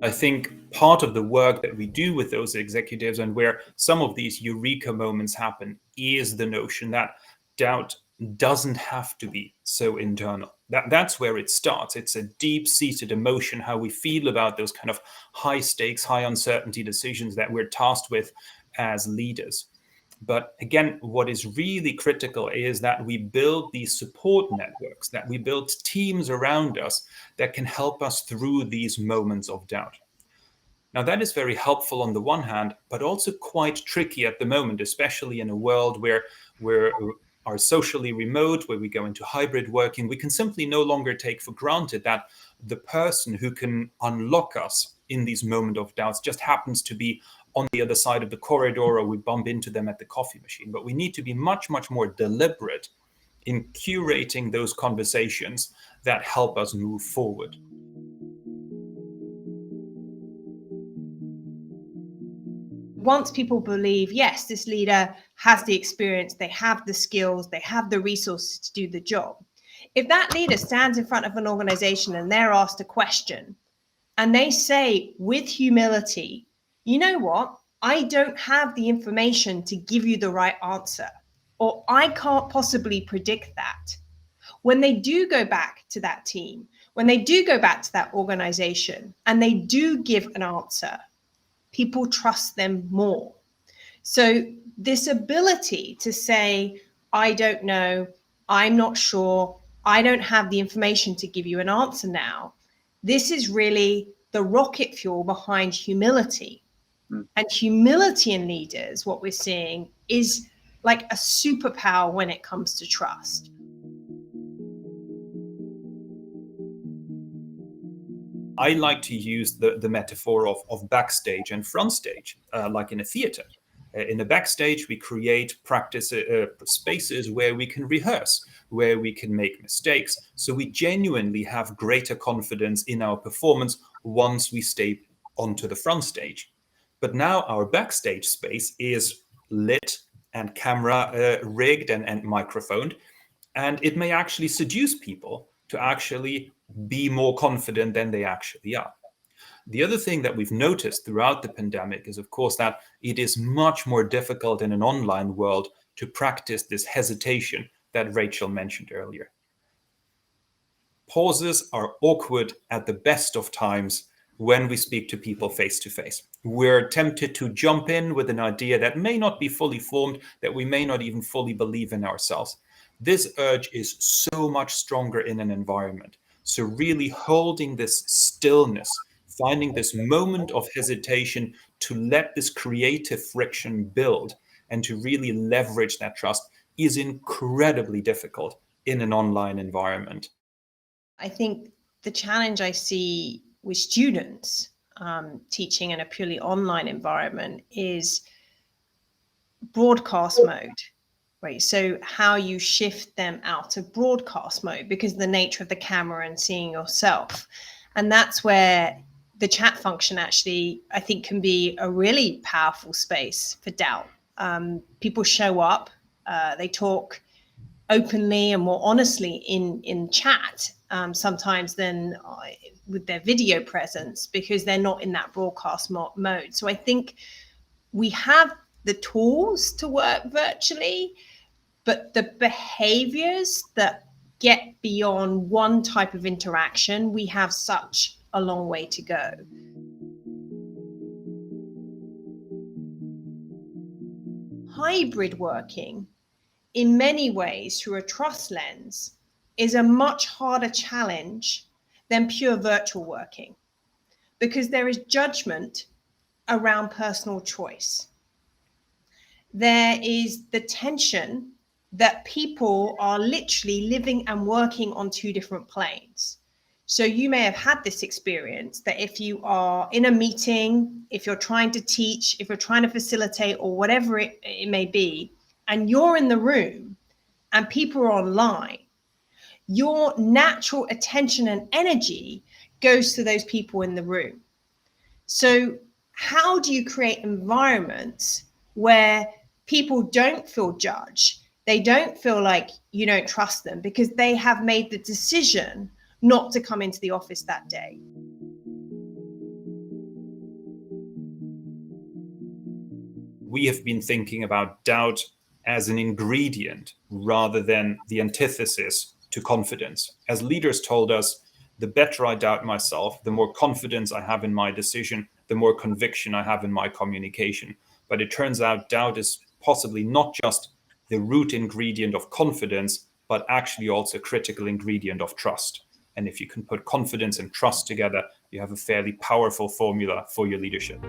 I think part of the work that we do with those executives and where some of these eureka moments happen is the notion that doubt doesn't have to be so internal. That's where it starts. It's a deep-seated emotion, how we feel about those kind of high stakes, high uncertainty decisions that we're tasked with as leaders. But again, what is really critical is that we build these support networks, that we build teams around us that can help us through these moments of doubt. Now, that is very helpful on the one hand, but also quite tricky at the moment, especially in a world where we are socially remote, where we go into hybrid working. We can simply no longer take for granted that the person who can unlock us in these moments of doubts just happens to be on the other side of the corridor, or we bump into them at the coffee machine. But we need to be much, much more deliberate in curating those conversations that help us move forward. Once people believe, yes, this leader has the experience, they have the skills, they have the resources to do the job. If that leader stands in front of an organization and they're asked a question and they say with humility, you know what, I don't have the information to give you the right answer, or I can't possibly predict that. When they do go back to that team, when they do go back to that organization and they do give an answer, people trust them more. So this ability to say, I don't know, I'm not sure, I don't have the information to give you an answer now, this is really the rocket fuel behind humility. And humility in leaders, what we're seeing, is like a superpower when it comes to trust. I like to use the metaphor of backstage and front stage, like in a theater. In the backstage, we create practice spaces where we can rehearse, where we can make mistakes. So we genuinely have greater confidence in our performance once we step onto the front stage. But now our backstage space is lit and camera rigged and microphoned. And it may actually seduce people to actually be more confident than they actually are. The other thing that we've noticed throughout the pandemic is, of course, that it is much more difficult in an online world to practice this hesitation that Rachel mentioned earlier. Pauses are awkward at the best of times when we speak to people face to face. We're tempted to jump in with an idea that may not be fully formed, that we may not even fully believe in ourselves. This urge is so much stronger in an environment. So really holding this stillness, finding this moment of hesitation to let this creative friction build and to really leverage that trust is incredibly difficult in an online environment. I think the challenge I see with students teaching in a purely online environment is broadcast mode, right? So how you shift them out of broadcast mode because of the nature of the camera and seeing yourself. And that's where the chat function actually, I think, can be a really powerful space for doubt. People show up, they talk openly and more honestly in chat sometimes than with their video presence because they're not in that broadcast mode. So I think we have the tools to work virtually, but the behaviors that get beyond one type of interaction, we have such a long way to go. Hybrid working, in many ways, through a trust lens, is a much harder challenge than pure virtual working because there is judgment around personal choice. There is the tension that people are literally living and working on two different planes. So you may have had this experience that if you are in a meeting, if you're trying to teach, if you're trying to facilitate or whatever it may be, and you're in the room and people are online, your natural attention and energy goes to those people in the room. So how do you create environments where people don't feel judged? They don't feel like you don't trust them because they have made the decision not to come into the office that day. we have been thinking about doubt as an ingredient rather than the antithesis to confidence. As leaders told us, the better I doubt myself, the more confidence I have in my decision, the more conviction I have in my communication. But it turns out doubt is possibly not just the root ingredient of confidence, but actually also a critical ingredient of trust. And if you can put confidence and trust together, you have a fairly powerful formula for your leadership.